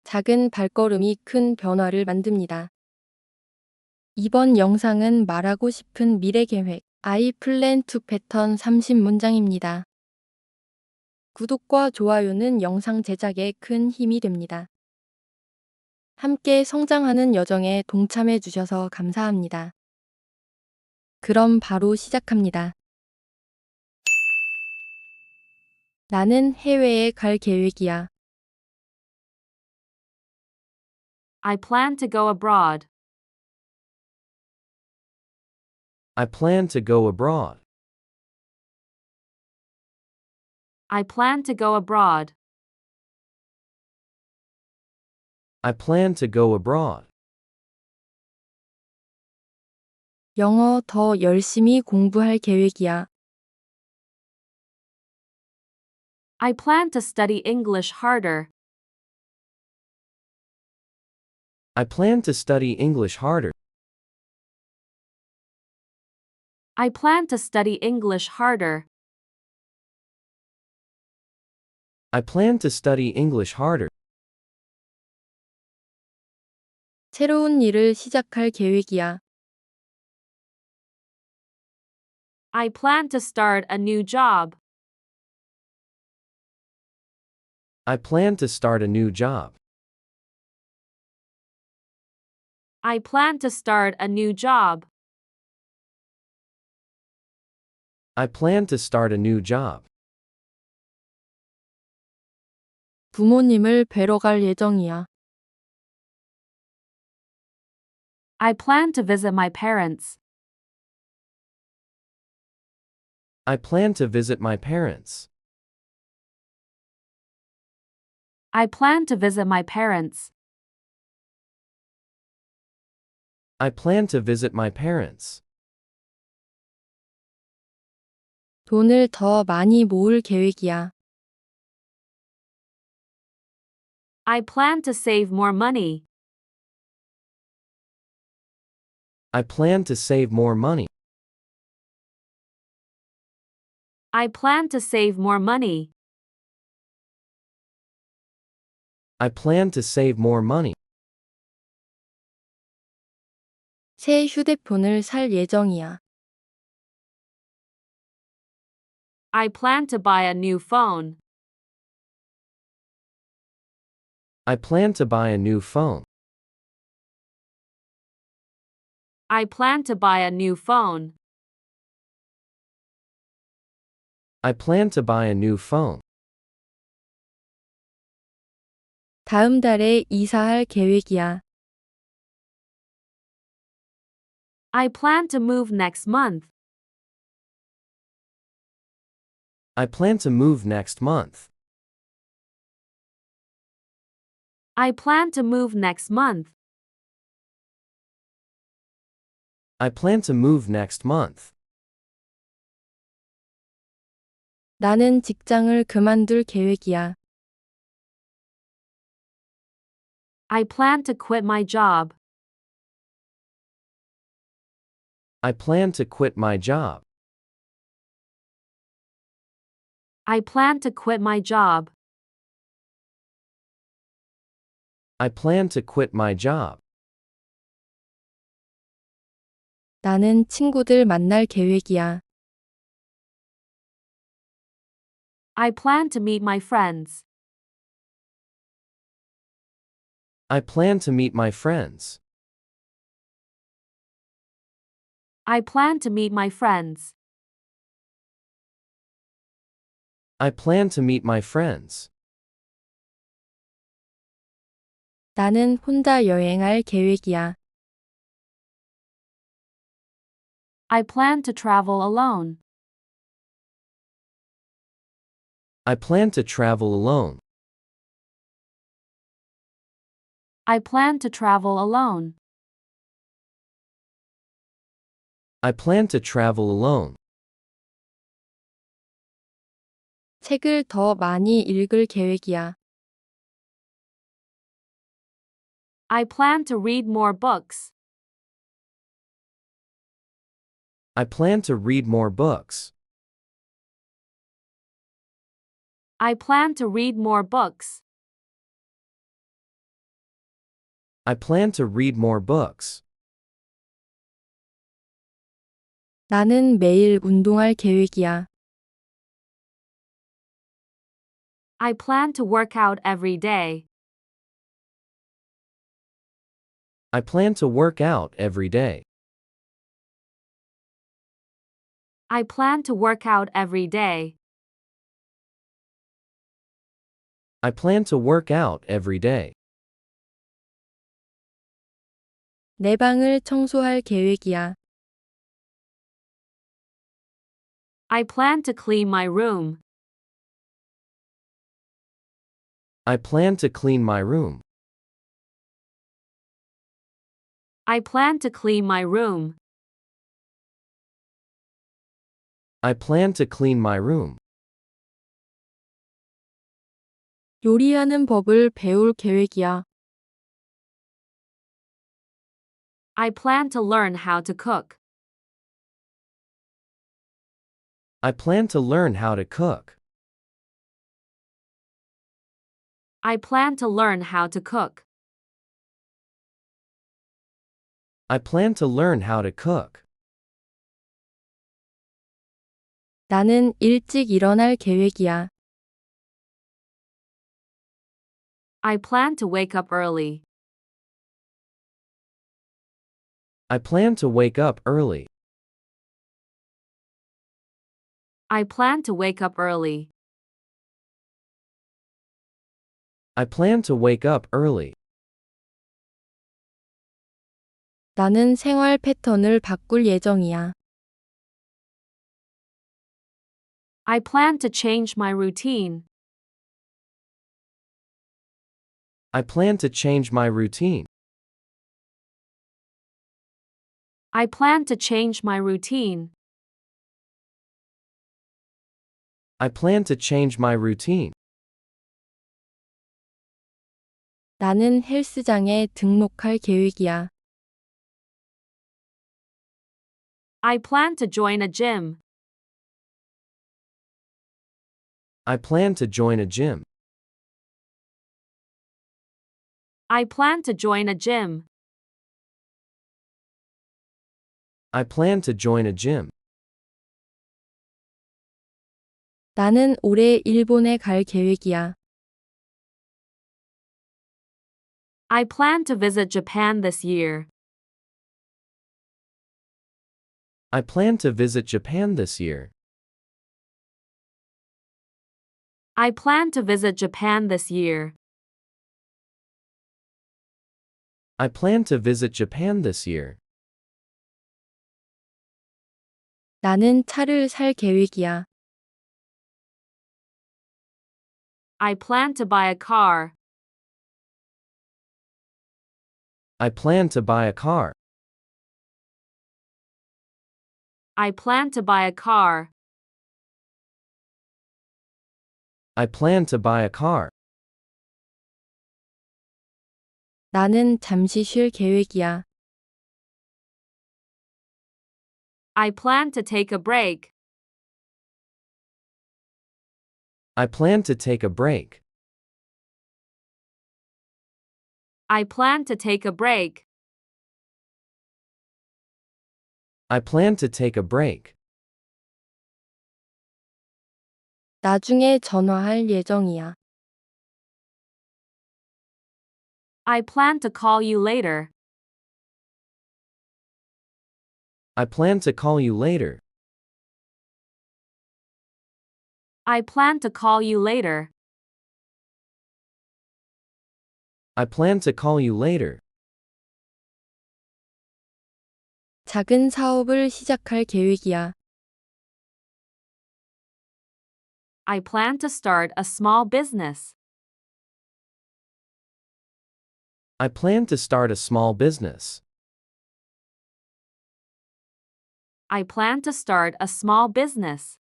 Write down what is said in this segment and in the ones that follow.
작은 발걸음이 큰 변화를 만듭니다. 이번 영상은 말하고 싶은 미래 계획 I plan to pattern 30문장입니다. 구독과 좋아요는 영상 제작에 큰 힘이 됩니다. 함께 성장하는 여정에 동참해 주셔서 감사합니다. 그럼 바로 시작합니다. 나는 해외에 갈 계획이야. I plan to go abroad. I plan to go abroad. I plan to go abroad. I plan to go abroad. 영어 더 열심히 공부할 계획이야. I plan to study English harder. I plan to study English harder. I plan to study English harder. I plan to study English harder. 새로운 일을 시작할 계획이야. I plan to start a new job. I plan to start a new job. I plan to start a new job. I plan to start a new job. 부모님을 뵈러 갈 예정이야. I plan to visit my parents. I plan to visit my parents. I plan to visit my parents. I plan to visit my parents. 돈을 더 많이 모을 계획이야. I plan to save more money. I plan to save more money. I plan to save more money. I plan to save more money. 새 휴대폰을 살 예정이야. I plan to buy a new phone. I plan to buy a new phone. I plan to buy a new phone. I plan to buy a new phone. 다음 달에 이사할 계획이야. I plan to move next month. I plan to move next month. I plan to move next month. I plan to move next month. 나는 직장을 그만둘 계획이야. I plan to quit my job. I plan to quit my job. I plan to quit my job. I plan to quit my job. 나는 친구들 만날 계획이야. I plan to meet my friends. I plan to meet my friends. I plan to meet my friends. I plan to meet my friends. 나는 혼자 여행할 계획이야. I plan to travel alone. I plan to travel alone. I plan to travel alone. I plan to travel alone. 책을 더 많이 읽을 계획이야. I plan to read more books. I plan to read more books. I plan to read more books. I plan to read more books. 나는 매일 운동할 계획이야. I plan to work out every day. I plan to work out every day. I plan to work out every day. I plan to work out every day. 내 방을 청소할 계획이야. I plan to clean my room. I plan to clean my room. I plan to clean my room. I plan to clean my room. 요리하는 법을 배울 계획이야. I plan to learn how to cook. I plan to learn how to cook. I plan to learn how to cook. I plan to learn how to cook. 나는 일찍 일어날 계획이야. I plan to wake up early. I plan to wake up early. I plan to wake up early. I plan to wake up early. 나는 생활 패턴을 바꿀 예정이야. I plan to change my routine. I plan to change my routine. I plan to change my routine. I plan to change my routine. 나는 헬스장에 등록할 계획이야. I plan to join a gym. I plan to join a gym. I plan to join a gym. I plan to join a gym. 나는 올해 일본에 갈 계획이야. I plan to visit Japan this year. I plan to visit Japan this year. I plan to visit Japan this year. I plan to visit Japan this year. 나는 차를 살 계획이야. I plan to buy a car. I plan to buy a car. I plan to buy a car. I plan to buy a car. 나는 잠시 쉴 계획이야. I plan to take a break. I plan to take a break. I plan to take a break. I plan to take a break. 나중에 전화할 예정이야. I plan to call you later. I plan to call you later. I plan to call you later. I plan to call you later. 작은 사업을 시작할 계획이야. I plan to start a small business. I plan to start a small business. I plan to start a small business.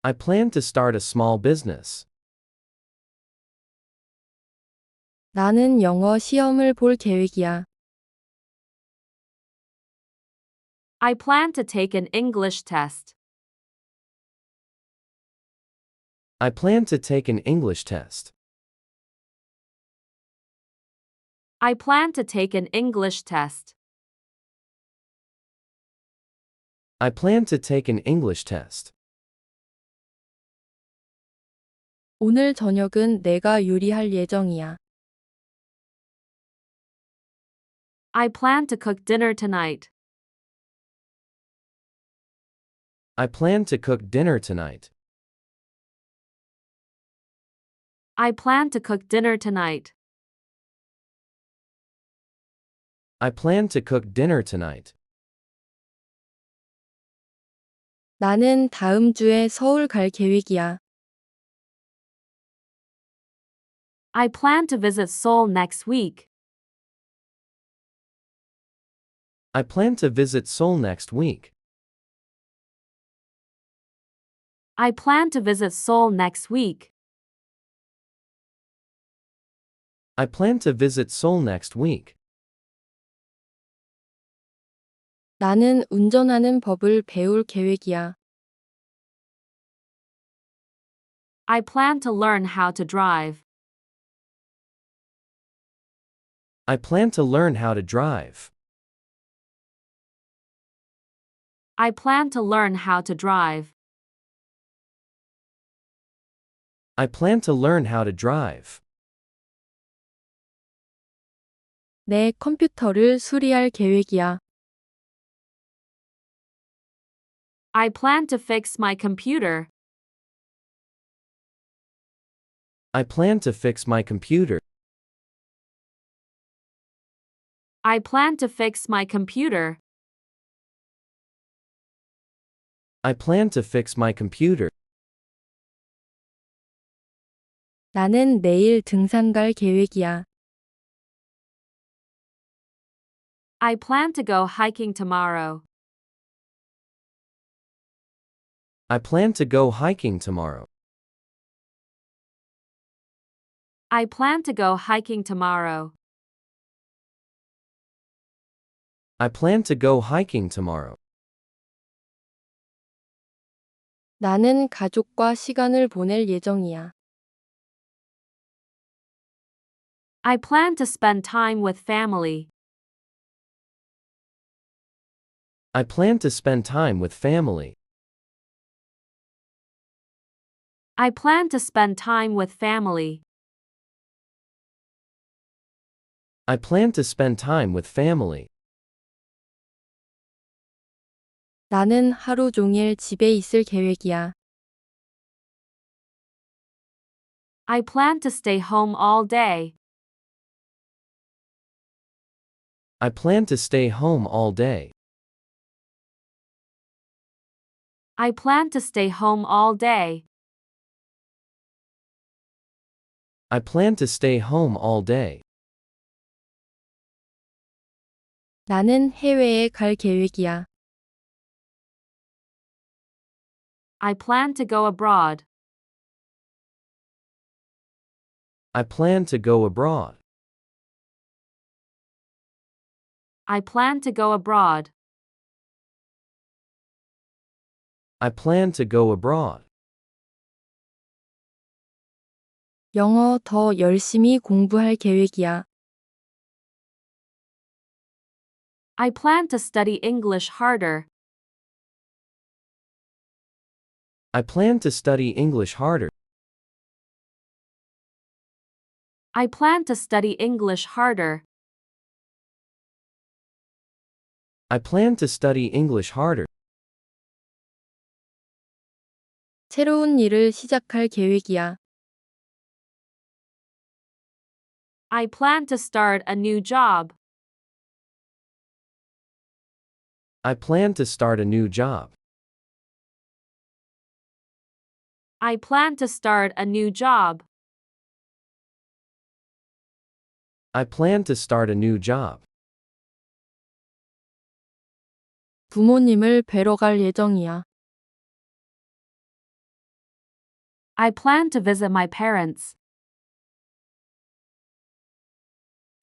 I plan to start a small business. 나는 영어 시험을 볼 계획이야. I plan to take an English test. I plan to take an English test. I plan to take an English test. I plan to take an English test. 오늘 저녁은 내가 요리할 예정이야. I plan to cook dinner tonight. I plan to cook dinner tonight. I plan to cook dinner tonight. I plan to cook dinner tonight. 나는 다음 주에 서울 갈 계획이야. I plan to visit Seoul next week. I plan to visit Seoul next week. I plan to visit Seoul next week. I plan to visit Seoul next week. 나는 운전하는 법을 배울 계획이야. I plan to learn how to drive. I plan to learn how to drive. I plan to learn how to drive. I plan to learn how to drive. 내 컴퓨터를 수리할 계획이야. I plan to fix my computer. I plan to fix my computer. I plan to fix my computer. I plan to fix my computer. 나는 내일 등산 갈 계획이야. I plan to go hiking tomorrow. I plan to go hiking tomorrow. I plan to go hiking tomorrow. I plan to go hiking tomorrow. 나는 가족과 시간을 보낼 예정이야. I plan to spend time with family. I plan to spend time with family. I plan to spend time with family. I plan to spend time with family. 나는 하루 종일 집에 있을 계획이야. I plan to stay home all day. I plan to stay home all day. I plan to stay home all day. I plan to stay home all day. 나는 해외에 갈 계획이야. I plan to go abroad. I plan to go abroad. I plan to go abroad. I plan to go abroad. 영어 더 열심히 공부할 계획이야. I plan to study English harder. I plan to study English harder. I plan to study English harder. I plan to study English harder. 새로운 일을 시작할 계획이야. I plan to start a new job. I plan to start a new job. I plan to start a new job. I plan to start a new job. 부모님을 뵈러 갈 예정이야. I plan to visit my parents.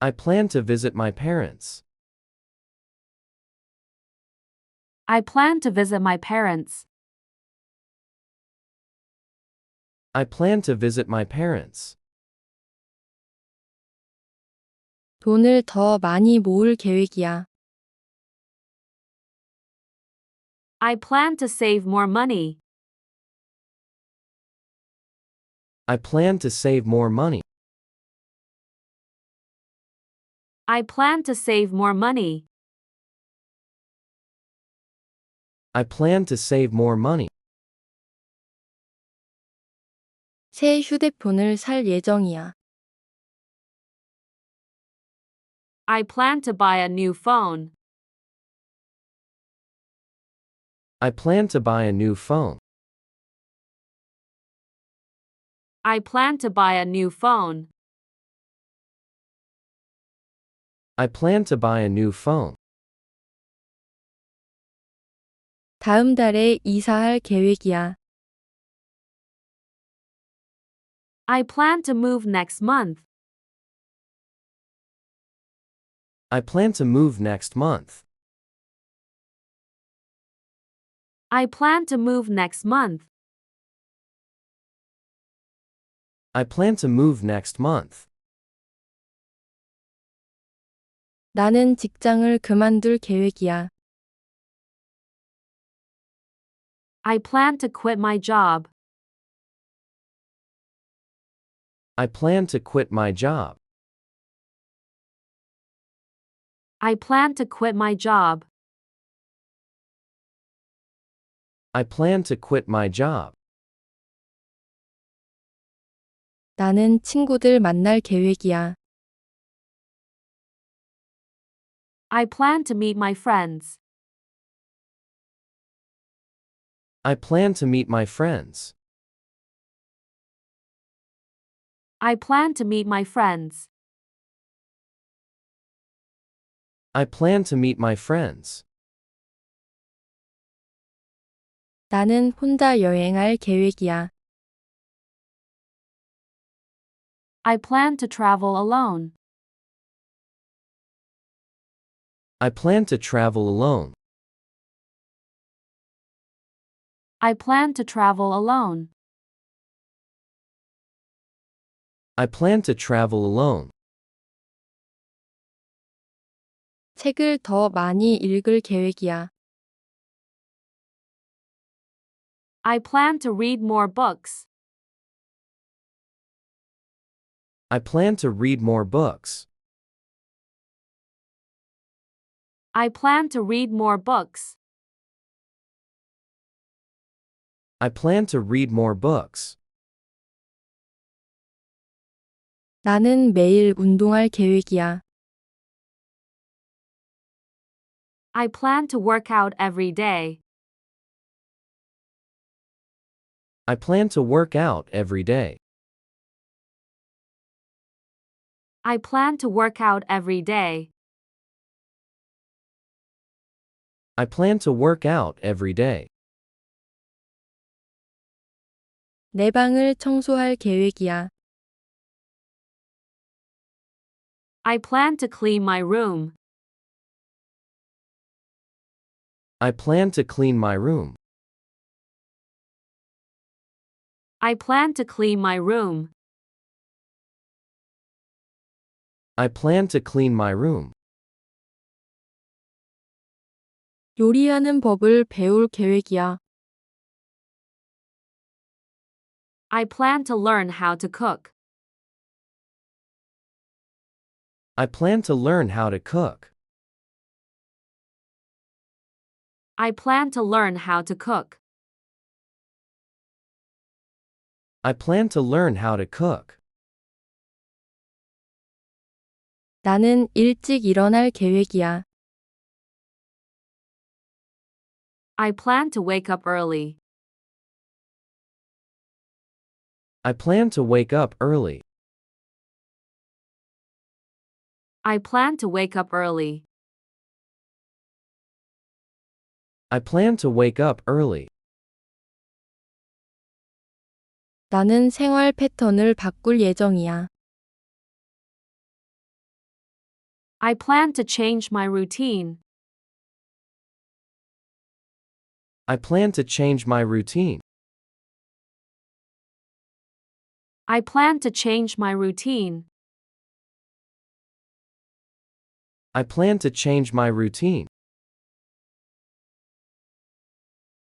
I plan to visit my parents. I plan to visit my parents. I plan to visit my parents. 돈을 더 많이 모을 계획이야. I plan to save more money. I plan to save more money. I plan to save more money. I plan to save more money. 새 휴대폰을 살 예정이야. I plan to buy a new phone. I plan to buy a new phone. I plan to buy a new phone. I plan to buy a new phone. 다음 달에 이사할 계획이야. I plan to move next month. I plan to move next month. I plan to move next month. I plan to move next month. 나는 직장을 그만둘 계획이야. I plan to quit my job. I plan to quit my job. I plan to quit my job. I plan to quit my job. 나는 친구들 만날 계획이야. I plan to meet my friends. I plan to meet my friends. I plan to meet my friends. I plan to meet my friends. 나는 혼자 여행할 계획이야. I plan to travel alone. I plan to travel alone. I plan to travel alone. I plan to travel alone. 책을 더 많이 읽을 계획이야. I plan to read more books. I plan to read more books. I plan to read more books. I plan to read more books. 나는 매일 운동할 계획이야. I plan to work out every day. I plan to work out every day. I plan to work out every day. I plan to work out every day. 내 방을 청소할 계획이야. I plan to clean my room. I plan to clean my room. I plan to clean my room. I plan to clean my room. 요리하는 법을 배울 계획이야. I plan to learn how to cook. I plan to learn how to cook. I plan to learn how to cook. I plan to learn how to cook. 나는 일찍 일어날 계획이야. I plan to wake up early. I plan to wake up early. I plan to wake up early. I plan to wake up early. 나는 생활 패턴을 바꿀 예정이야. I plan to change my routine. I plan to change my routine. I plan to change my routine. I plan to change my routine.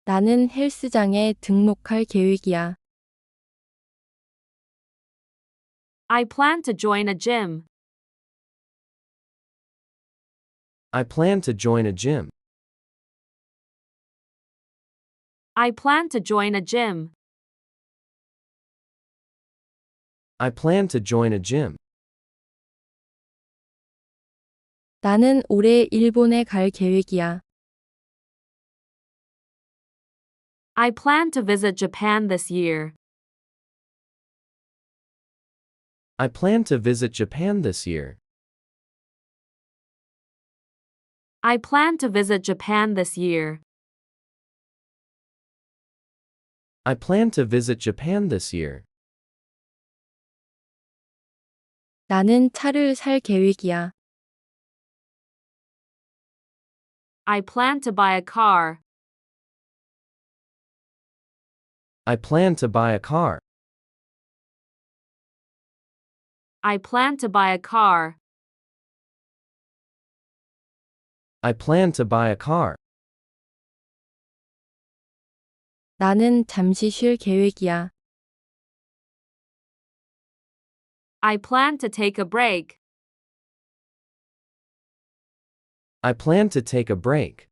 나는 헬스장에 등록할 계획이야. I plan to join a gym. I plan to join a gym. I plan to join a gym. I plan to join a gym. 나는 올해 일본에 갈 계획이야. I plan to visit Japan this year. I plan to visit Japan this year. I plan to visit Japan this year. I plan to visit Japan this year. 나는 차를 살 계획이야. I plan to buy a car. I plan to buy a car. I plan to buy a car. I plan to buy a car. 나는 잠시 쉴 계획이야. I plan to take a break. I plan to take a break.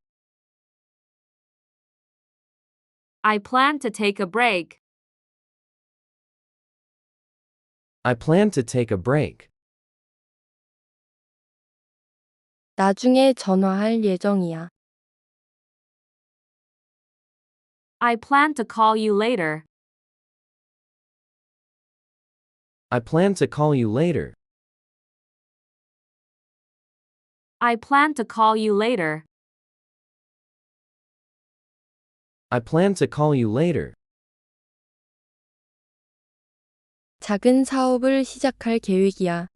I plan to take a break. I plan to take a break. 나중에 전화할 예정이야. I plan to call you later. I plan to call you later. I plan to call you later. I plan to call you later. 작은 사업을 시작할 계획이야.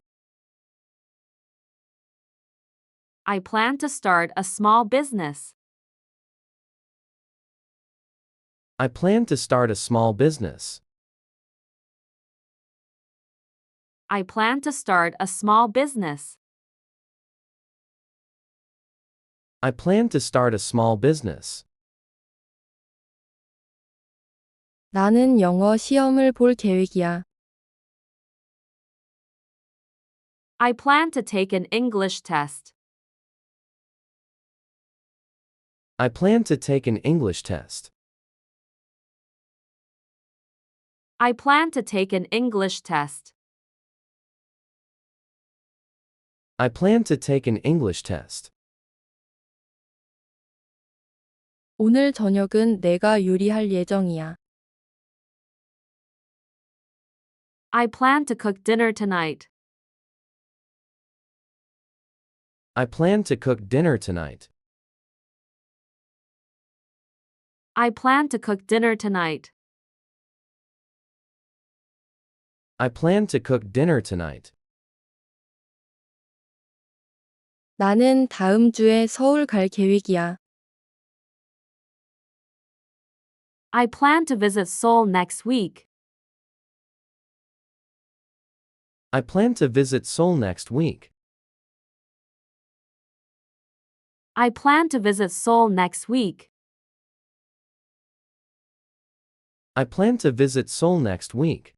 I plan to start a small business. I plan to start a small business. I plan to start a small business. I plan to start a small business. 나는 영어 시험을 볼 계획이야. I plan to take an English test. I plan to take an English test. I plan to take an English test. I plan to take an English test. 오늘 저녁은 내가 요리할 예정이야. I plan to cook dinner tonight. I plan to cook dinner tonight. I plan to cook dinner tonight. I plan to cook dinner tonight. 나는 다음 주에 서울 갈 계획이야. I plan to visit Seoul next week. I plan to visit Seoul next week. I plan to visit Seoul next week. I plan to visit Seoul next week.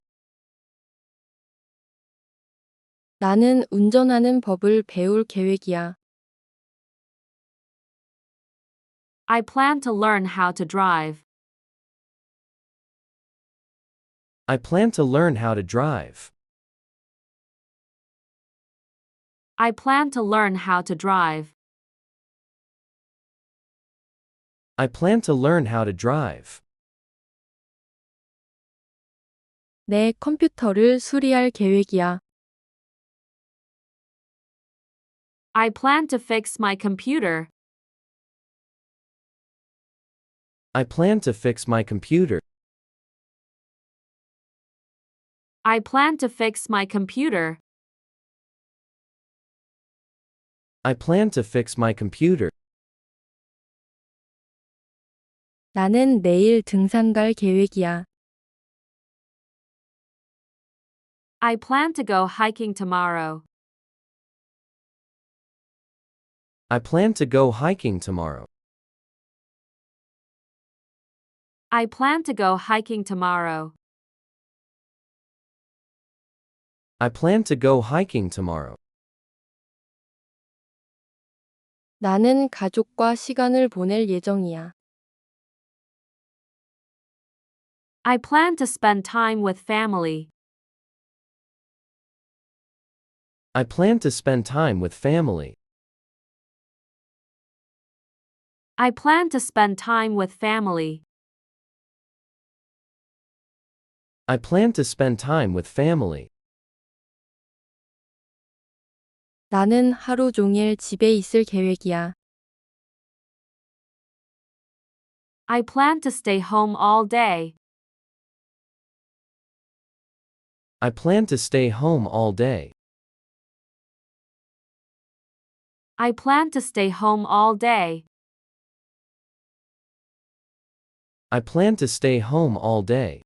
나는 운전하는 법을 배울 계획이야. I plan to learn how to drive. I plan to learn how to drive. I plan to learn how to drive. I plan to learn how to drive. 내 컴퓨터를 수리할 계획이야. I plan to fix my computer. I plan to fix my computer. I plan to fix my computer. I plan to fix my computer. 나는 내일 등산 갈 계획이야. I plan to go hiking tomorrow. I plan to go hiking tomorrow. I plan to go hiking tomorrow. I plan to go hiking tomorrow. 나는 가족과 시간을 보낼 예정이야. I plan to spend time with family. I plan to spend time with family. I plan to spend time with family. I plan to spend time with family. 나는 하루 종일 집에 있을 계획이야. I plan to stay home all day. I plan to stay home all day. I plan to stay home all day. I plan to stay home all day.